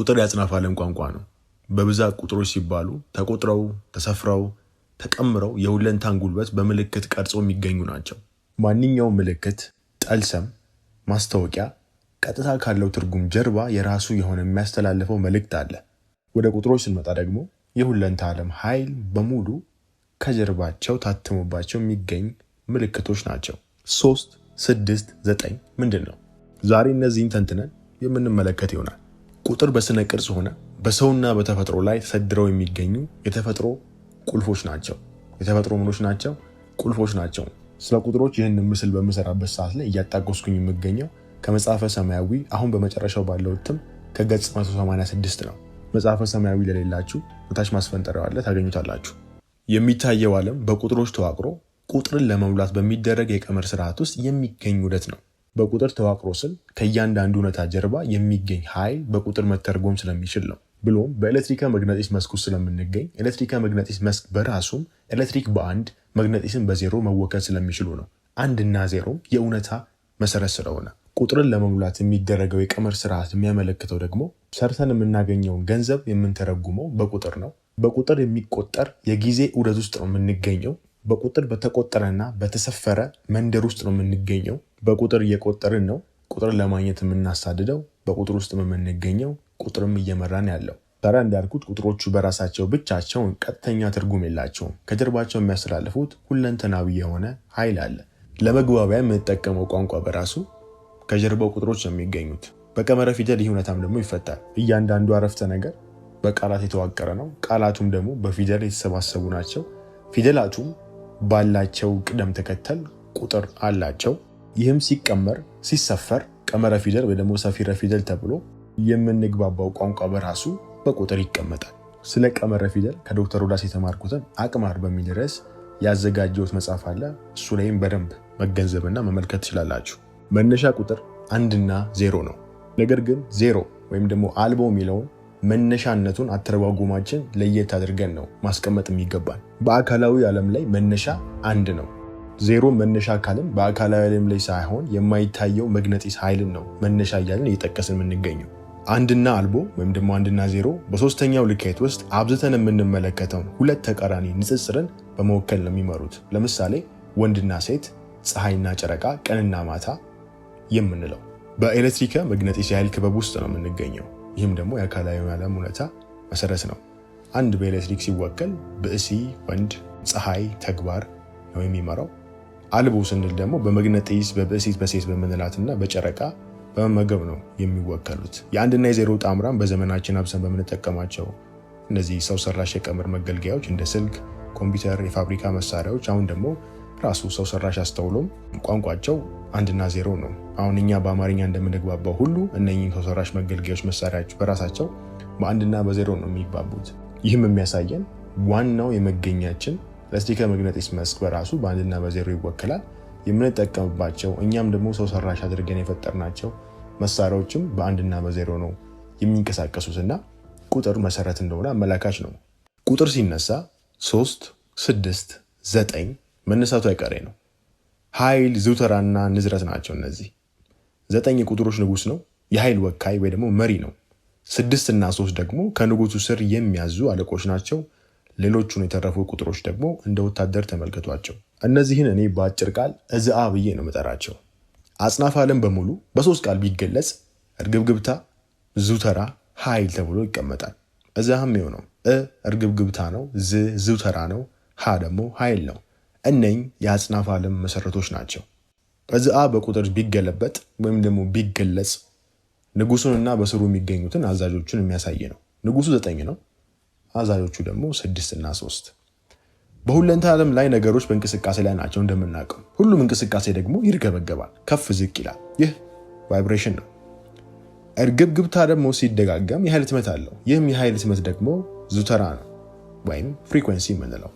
ቁጥር የአጽናፈ ዓለም ቋንቋ ነው። በብዛት ቁጥሮች ሲባሉ ተቆጥረው፣ ተሰፍረው፣ ተቀምረው የሁለንታን ጉልበት በምልክት ቀርጾ የሚገኙ ናቸው። ማንኛውም ምልክት፣ ጠልሰም፣ ማስታወቂያ ቀጥታ ካለው ትርጉም ጀርባ የራሱ የሆነ የሚያስተላልፈው መልእክት አለ። ወደ ቁጥሮች ስንመጣ ደግሞ የሁለንታ ዓለም ኃይል በሙሉ ከጀርባቸው ታትሞባቸው የሚገኝ ምልክቶች ናቸው። 3፣ 6፣ 9 ምንድን ነው? ዛሬ እነዚህን ተንትነን የምንመለከት ይሆናል። ቁጥር በስነ ቅርጽ ሆነ በሰውና በተፈጥሮ ላይ ተሰድረው የሚገኙ የተፈጥሮ ቁልፎች ናቸው። የተፈጥሮ ምኖች ናቸው? ቁልፎች ናቸው። ስለ ቁጥሮች ይህን ምስል በምሰራበት ሰዓት ላይ እያጣቆስኩኝ የምገኘው ከመጽሐፈ ሰማያዊ አሁን በመጨረሻው ባለው እትም ከገጽ 186 ነው። መጽሐፈ ሰማያዊ ለሌላችሁ በታች ማስፈንጠሪያው አለ፣ ታገኙታላችሁ። የሚታየው ዓለም በቁጥሮች ተዋቅሮ ቁጥርን ለመሙላት በሚደረግ የቀመር ስርዓት ውስጥ የሚገኝ ውህደት ነው። በቁጥር ተዋቅሮ ስል ከእያንዳንዱ እውነታ ጀርባ የሚገኝ ኃይል በቁጥር መተርጎም ስለሚችል ነው። ብሎም በኤሌክትሪካ መግነጢስ መስክ ውስጥ ስለምንገኝ ኤሌክትሪካ መግነጢስ መስክ በራሱም ኤሌክትሪክ በአንድ መግነጢስን በዜሮ መወከል ስለሚችሉ ነው። አንድና ዜሮም የእውነታ መሰረት ስለሆነ ቁጥርን ለመሙላት የሚደረገው የቀመር ስርዓት የሚያመለክተው ደግሞ ሰርተን የምናገኘውን ገንዘብ የምንተረጉመው በቁጥር ነው። በቁጥር የሚቆጠር የጊዜ ዑደት ውስጥ ነው የምንገኘው። በቁጥር በተቆጠረና በተሰፈረ መንደር ውስጥ ነው የምንገኘው። በቁጥር እየቆጠርን ነው ቁጥርን ለማግኘት የምናሳድደው። በቁጥር ውስጥ የምንገኘው ቁጥርም እየመራን ያለው። ታዲያ እንዳልኩት ቁጥሮቹ በራሳቸው ብቻቸውን ቀጥተኛ ትርጉም የላቸውም። ከጀርባቸው የሚያስተላልፉት ሁለንተናዊ የሆነ ኃይል አለ። ለመግባቢያ የምንጠቀመው ቋንቋ በራሱ ከጀርባው ቁጥሮች ነው የሚገኙት። በቀመረ ፊደል ይህ እውነታም ደግሞ ይፈታል። እያንዳንዱ አረፍተ ነገር በቃላት የተዋቀረ ነው። ቃላቱም ደግሞ በፊደል የተሰባሰቡ ናቸው። ፊደላቱም ባላቸው ቅደም ተከተል ቁጥር አላቸው። ይህም ሲቀመር ሲሰፈር ቀመረ ፊደል ወይ ደግሞ ሰፊረ ፊደል ተብሎ የምንግባባው ቋንቋ በራሱ በቁጥር ይቀመጣል። ስለ ቀመረ ፊደል ከዶክተር ሮዳስ የተማርኩትን አቅማር በሚል ርዕስ ያዘጋጀሁት መጽሐፍ አለ። እሱ ላይም በደንብ መገንዘብና መመልከት ትችላላችሁ። መነሻ ቁጥር 1 እና 0 ነው። ነገር ግን 0 ወይም ደግሞ አልቦ የሚለውን መነሻነቱን አተረጓጉማችን ለየት አድርገን ነው ማስቀመጥ የሚገባል። በአካላዊ ዓለም ላይ መነሻ 1 ነው። 0 መነሻ አካልን በአካላዊ ዓለም ላይ ሳይሆን የማይታየው መግነጢስ ኃይልን ነው መነሻ እያልን እየጠቀስን የምንገኘው። 1 እና አልቦ ወይም ደግሞ 1 እና 0 በሶስተኛው ልኬት ውስጥ አብዝተን የምንመለከተውን ሁለት ተቃራኒ ንጽጽርን በመወከል ነው የሚመሩት። ለምሳሌ ወንድና ሴት፣ ፀሐይና ጨረቃ፣ ቀንና ማታ የምንለው በኤሌክትሪካ መግነጢስ የኃይል ክበብ ውስጥ ነው የምንገኘው። ይህም ደግሞ የአካላዊ ዓለም እውነታ መሰረት ነው። አንድ በኤሌክትሪክ ሲወከል ብእሲ ወንድ፣ ፀሐይ ተግባር ነው የሚመራው። አልቦ ስንል ደግሞ በመግነጢስ በብእሲት በሴት በምንላትና በጨረቃ በመመገብ ነው የሚወከሉት። የአንድና የዜሮ ጣምራን በዘመናችን አብሰን በምንጠቀማቸው እነዚህ ሰው ሰራሽ የቀመር መገልገያዎች እንደ ስልክ፣ ኮምፒውተር፣ የፋብሪካ መሳሪያዎች አሁን ደግሞ ራሱ ሰው ሰራሽ አስተውሎም ቋንቋቸው 1 እና 0 ነው። አሁን እኛ በአማርኛ እንደምንግባባው ሁሉ እነኚህ ሰው ሰራሽ መገልገያዎች መሳሪያዎች በራሳቸው በ1 እና በ0 ነው የሚግባቡት። ይህም የሚያሳየን ዋናው የመገኛችን ኤሌክትሪካ መግነጢስ መስክ በራሱ በ1 እና በ0 ይወከላል። የምንጠቀምባቸው እኛም ደግሞ ሰው ሰራሽ አድርገን የፈጠርናቸው መሳሪያዎችም በ1 እና በ0 ነው የሚንቀሳቀሱትና ቁጥር መሰረት እንደሆነ አመላካች ነው። ቁጥር ሲነሳ 3፣ 6፣ 9 መነሳቱ አይቀሬ ነው። ኃይል፣ ዝውተራና ንዝረት ናቸው እነዚህ። 9 የቁጥሮች ንጉስ ነው፣ የኃይል ወካይ ወይ ደግሞ መሪ ነው። 6 እና 3 ደግሞ ከንጉሱ ስር የሚያዙ አለቆች ናቸው። ሌሎቹን የተረፉ ቁጥሮች ደግሞ እንደ ወታደር ተመልከቷቸው። እነዚህን እኔ በአጭር ቃል እዝአ ብዬ ነው መጠራቸው። አጽናፈ ዓለም በሙሉ በ3 ቃል ቢገለጽ እርግብግብታ፣ ዝውተራ፣ ኃይል ተብሎ ይቀመጣል። እዝአም የሆነው እርግብግብታ ነው፣ ዝውተራ ነው፣ ሀ ደግሞ ኃይል ነው። እነኝ የአጽናፈ ዓለም መሰረቶች ናቸው። እዝአ በቁጥር ቢገለበጥ ወይም ደግሞ ቢገለጽ ንጉሱንና በስሩ የሚገኙትን አዛዦቹን የሚያሳይ ነው። ንጉሱ 9 ነው፣ አዛዦቹ ደግሞ 6 እና 3። በሁለንታ ዓለም ላይ ነገሮች በእንቅስቃሴ ላይ ናቸው እንደምናውቀው። ሁሉም እንቅስቃሴ ደግሞ ይርገበገባል፣ ከፍ ዝቅ ይላል። ይህ ቫይብሬሽን ነው። እርግብግብታ ደግሞ ሲደጋገም የኃይል ትመት አለው። ይህም የኃይል ትመት ደግሞ ዙተራ ነው ወይም ፍሪኩዌንሲ የምንለው።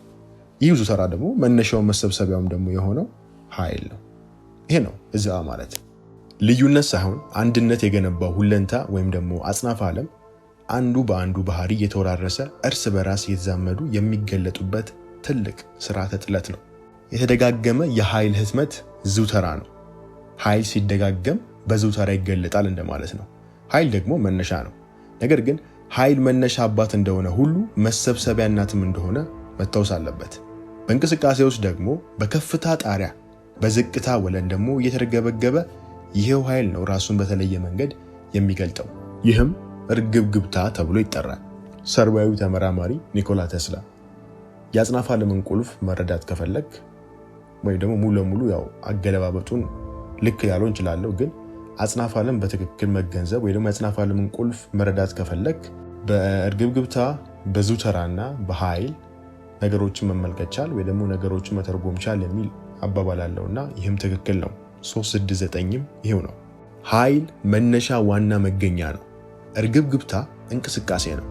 ይህ ዙተራ ደግሞ መነሻው መሰብሰቢያውም ደግሞ የሆነው ኃይል ነው። ይሄ ነው እዝአ ማለት። ልዩነት ሳይሆን አንድነት የገነባው ሁለንታ ወይም ደግሞ አጽናፈ ዓለም አንዱ በአንዱ ባህሪ የተወራረሰ እርስ በራስ የተዛመዱ የሚገለጡበት ትልቅ ስርዓተ ጥለት ነው። የተደጋገመ የኃይል ህትመት ዝውተራ ነው። ኃይል ሲደጋገም በዝውተራ ይገለጣል እንደማለት ነው። ኃይል ደግሞ መነሻ ነው። ነገር ግን ኃይል መነሻ አባት እንደሆነ ሁሉ መሰብሰቢያ እናትም እንደሆነ መታወስ አለበት። በእንቅስቃሴ ውስጥ ደግሞ በከፍታ ጣሪያ በዝቅታ ወለል ደግሞ እየተርገበገበ ይሄው ኃይል ነው ራሱን በተለየ መንገድ የሚገልጠው። ይህም እርግብግብታ ተብሎ ይጠራል። ሰርቢያዊ ተመራማሪ ኒኮላ ቴስላ የአጽናፈ ዓለምን ቁልፍ መረዳት ከፈለክ ወይ ደግሞ ሙሉ ለሙሉ ያው አገለባበጡን ልክ ያለው እንችላለው፣ ግን አጽናፈ ዓለም በትክክል መገንዘብ ወይ ደግሞ የአጽናፈ ዓለምን ቁልፍ መረዳት ከፈለክ በእርግብግብታ በዙተራና በኃይል ነገሮችን መመልከት ቻል ወይ ደግሞ ነገሮችን መተርጎም ቻል የሚል አባባል አለውና ይህም ትክክል ነው። 369ም ይሄው ነው። ኃይል መነሻ ዋና መገኛ ነው። እርግብግብታ እንቅስቃሴ ነው።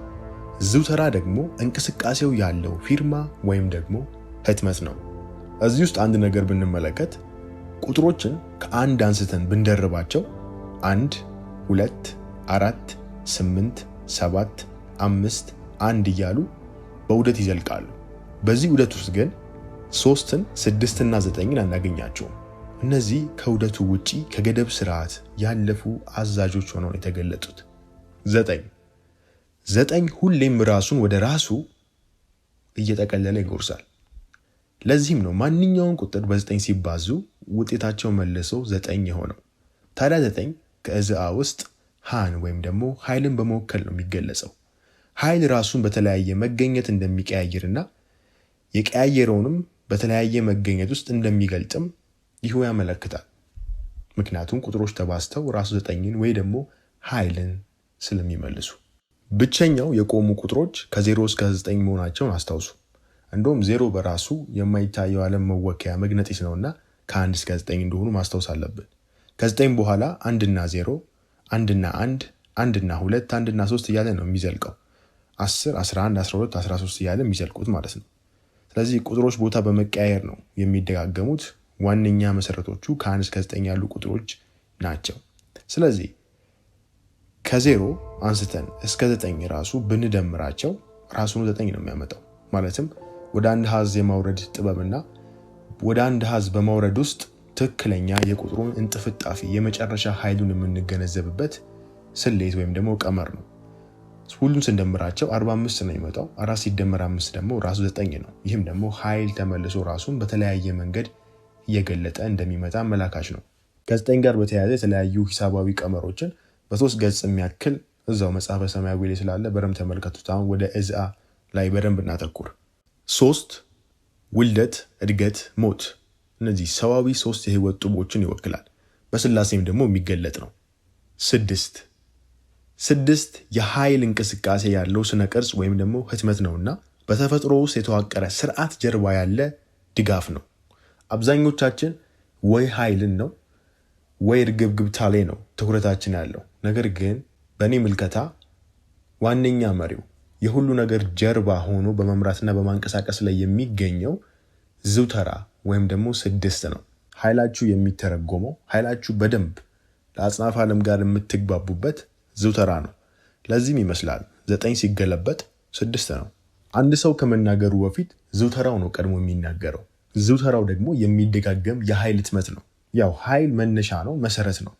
ዙተራ ደግሞ እንቅስቃሴው ያለው ፊርማ ወይም ደግሞ ህትመት ነው። እዚህ ውስጥ አንድ ነገር ብንመለከት ቁጥሮችን ከአንድ አንስተን ብንደርባቸው 1 2 4 8 7 5 1 እያሉ በውደት ይዘልቃሉ። በዚህ ውደት ውስጥ ግን 3ን 6ና 9ን አናገኛቸውም። እነዚህ ከውደቱ ውጪ ከገደብ ስርዓት ያለፉ አዛዦች ሆነው የተገለጡት። 9 ሁሌም ራሱን ወደ ራሱ እየጠቀለለ ይጎርሳል። ለዚህም ነው ማንኛውም ቁጥር በ9 ሲባዙ ውጤታቸው መልሶ 9 የሆነው። ታዲያ 9 ከእዝአ ውስጥ ሃን ወይም ደግሞ ኃይልን በመወከል ነው የሚገለጸው። ኃይል ራሱን በተለያየ መገኘት እንደሚቀያየርና የቀያየረውንም በተለያየ መገኘት ውስጥ እንደሚገልጥም ይህው ያመለክታል። ምክንያቱም ቁጥሮች ተባዝተው ራሱ 9ን ወይ ደግሞ ኃይልን ስለሚመልሱ። ብቸኛው የቆሙ ቁጥሮች ከ0 እስከ 9 መሆናቸውን አስታውሱ። እንደውም 0 በራሱ የማይታየው ዓለም መወከያ መግነጢስ ነውና ከ1 እስከ 9 እንደሆኑ ማስታወስ አለብን። ከ9 በኋላ 1 እና 0፣ 1 እና 1፣ 1 እና 2፣ 1 እና 3 እያለ ነው የሚዘልቀው። 10፣ 11፣ 12፣ 13 እያለ የሚዘልቁት ማለት ነው። ስለዚህ ቁጥሮች ቦታ በመቀያየር ነው የሚደጋገሙት። ዋነኛ መሰረቶቹ ከ1 እስከ 9 ያሉ ቁጥሮች ናቸው። ስለዚህ ከ0 አንስተን እስከ 9 ራሱ ብንደምራቸው ራሱን 9 ነው የሚያመጣው። ማለትም ወደ አንድ ሀዝ የማውረድ ጥበብና ወደ አንድ ሀዝ በማውረድ ውስጥ ትክክለኛ የቁጥሩን እንጥፍጣፊ የመጨረሻ ኃይሉን የምንገነዘብበት ስሌት ወይም ደግሞ ቀመር ነው። ሁሉን ስንደምራቸው 45 ነው የሚመጣው። 4 ሲደመር 5 ደግሞ ራሱ 9 ነው። ይህም ደግሞ ኃይል ተመልሶ ራሱን በተለያየ መንገድ እየገለጠ እንደሚመጣ መላካች ነው። ከ9 ጋር በተያያዘ የተለያዩ ሂሳባዊ ቀመሮችን በ3 ገጽ የሚያክል እዛው መጽሐፈ ሰማያዊ ላይ ስላለ በደንብ ተመልከቱት። አሁን ወደ እዝአ ላይ በደንብ እናተኩር። 3 ውልደት፣ እድገት፣ ሞት፣ እነዚህ ሰዋዊ 3 የህይወት ጡቦችን ይወክላል። በስላሴም ደግሞ የሚገለጥ ነው። 6 የኃይል እንቅስቃሴ ያለው ስነ ቅርጽ ወይም ደግሞ ህትመት ነውና በተፈጥሮ ውስጥ የተዋቀረ ስርዓት ጀርባ ያለ ድጋፍ ነው። አብዛኞቻችን ወይ ኃይልን ነው ወይ እርግብግብታ ላይ ነው ትኩረታችን ያለው። ነገር ግን በእኔ ምልከታ ዋነኛ መሪው የሁሉ ነገር ጀርባ ሆኖ በመምራትና በማንቀሳቀስ ላይ የሚገኘው ዙተራ ወይም ደግሞ 6 ነው። ኃይላችሁ የሚተረጎመው ኃይላችሁ በደንብ ለአጽናፈ ዓለም ጋር የምትግባቡበት ዙተራ ነው። ለዚህም ይመስላል 9 ሲገለበጥ 6 ነው። አንድ ሰው ከመናገሩ በፊት ዙተራው ነው ቀድሞ የሚናገረው። ዙተራው ደግሞ የሚደጋገም የኃይል ህትመት ነው። ያው ኃይል መነሻ ነው፣ መሰረት ነው።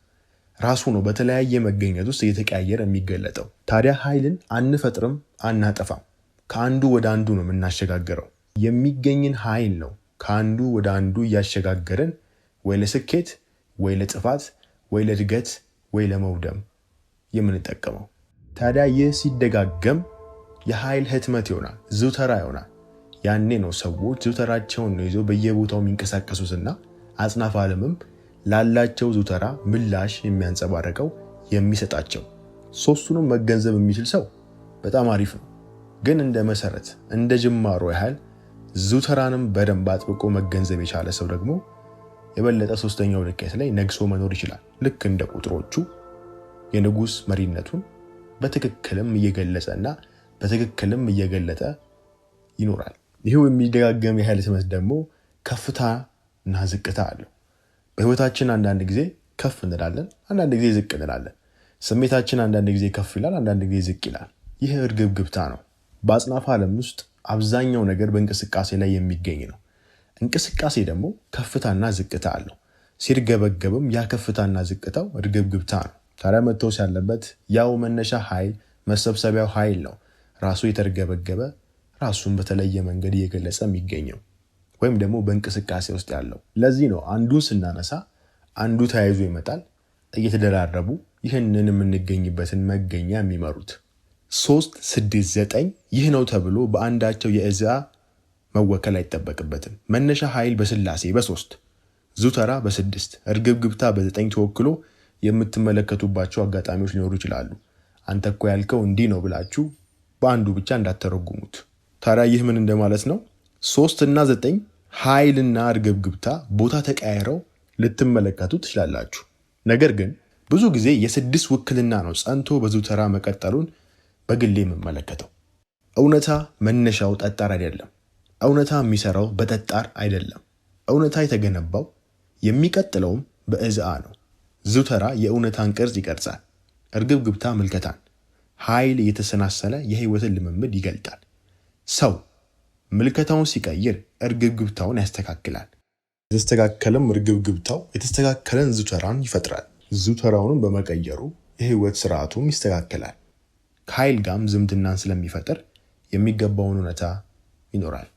ራሱ ነው በተለያየ መገኘት ውስጥ እየተቀያየረ የሚገለጠው። ታዲያ ኃይልን አንፈጥርም፣ አናጠፋም። ከአንዱ ወደ አንዱ ነው የምናሸጋገረው። የሚገኝን ኃይል ነው ከአንዱ ወደ አንዱ እያሸጋገርን ወይ ለስኬት ወይ ለጥፋት ወይ ለእድገት ወይ ለመውደም የምንጠቀመው። ታዲያ ይህ ሲደጋገም የኃይል ህትመት ይሆናል፣ ዙተራ ይሆናል። ያኔ ነው ሰዎች ዙተራቸውን ነው ይዘው በየቦታው የሚንቀሳቀሱትና አጽናፈ ዓለምም ላላቸው ዙተራ ምላሽ የሚያንጸባርቀው የሚሰጣቸው። 3ቱንም መገንዘብ የሚችል ሰው በጣም አሪፍ ነው። ግን እንደ መሰረት እንደ ጅማሮ ያህል ዙተራንም በደንብ አጥብቆ መገንዘብ የቻለ ሰው ደግሞ የበለጠ 3ኛው ልኬት ላይ ነግሶ መኖር ይችላል። ልክ እንደ ቁጥሮቹ የንጉስ መሪነቱን በትክክልም እየገለጸና በትክክልም እየገለጠ ይኖራል። ይህው የሚደጋገም የኃይል ህትመት ደግሞ ከፍታና ዝቅታ አለው። በህይወታችን አንዳንድ ጊዜ ከፍ እንላለን፣ አንዳንድ ጊዜ ዝቅ እንላለን። ስሜታችን አንዳንድ ጊዜ ከፍ ይላል፣ አንዳንድ ጊዜ ዝቅ ይላል። ይህ እርግብግብታ ነው። በአጽናፈ ዓለም ውስጥ አብዛኛው ነገር በእንቅስቃሴ ላይ የሚገኝ ነው። እንቅስቃሴ ደግሞ ከፍታና ዝቅታ አለው። ሲርገበገብም ያ ከፍታና ዝቅታው እርግብግብታ ነው። ታዲያ መተውስ ያለበት ያው መነሻ ኃይል መሰብሰቢያው ኃይል ነው ራሱ የተርገበገበ ራሱን በተለየ መንገድ እየገለጸ የሚገኘው ወይም ደግሞ በእንቅስቃሴ ውስጥ ያለው። ለዚህ ነው አንዱን ስናነሳ አንዱ ተያይዞ ይመጣል፣ እየተደራረቡ ይህንን የምንገኝበትን መገኛ የሚመሩት። 3 6 9 ይህ ነው ተብሎ በአንዳቸው የእዝአ መወከል አይጠበቅበትም። መነሻ ኃይል በስላሴ በ3 ዙተራ በ6 እርግብግብታ በ9 ተወክሎ የምትመለከቱባቸው አጋጣሚዎች ሊኖሩ ይችላሉ። አንተ እኮ ያልከው እንዲህ ነው ብላችሁ በአንዱ ብቻ እንዳተረጉሙት። ታዲያ ይህ ምን እንደማለት ነው? 3 እና 9 ኃይልና እርግብግብታ ቦታ ተቀያይረው ልትመለከቱ ትችላላችሁ። ነገር ግን ብዙ ጊዜ የ6 ውክልና ነው ጸንቶ በዙተራ መቀጠሉን በግሌ የምመለከተው። እውነታ መነሻው ጠጣር አይደለም። እውነታ የሚሰራው በጠጣር አይደለም። እውነታ የተገነባው የሚቀጥለውም በእዝአ ነው። ዙተራ የእውነታን ቅርጽ ይቀርጻል። እርግብግብታ ምልከታን፣ ኃይል እየተሰናሰለ የህይወትን ልምምድ ይገልጣል። ሰው ምልከታውን ሲቀይር እርግብግብታውን ያስተካክላል። የተስተካከለም እርግብግብታው የተስተካከለን ዙተራን ይፈጥራል። ዙተራውንም በመቀየሩ የህይወት ስርዓቱም ይስተካከላል። ከኃይል ጋርም ዝምድናን ስለሚፈጥር የሚገባውን እውነታ ይኖራል።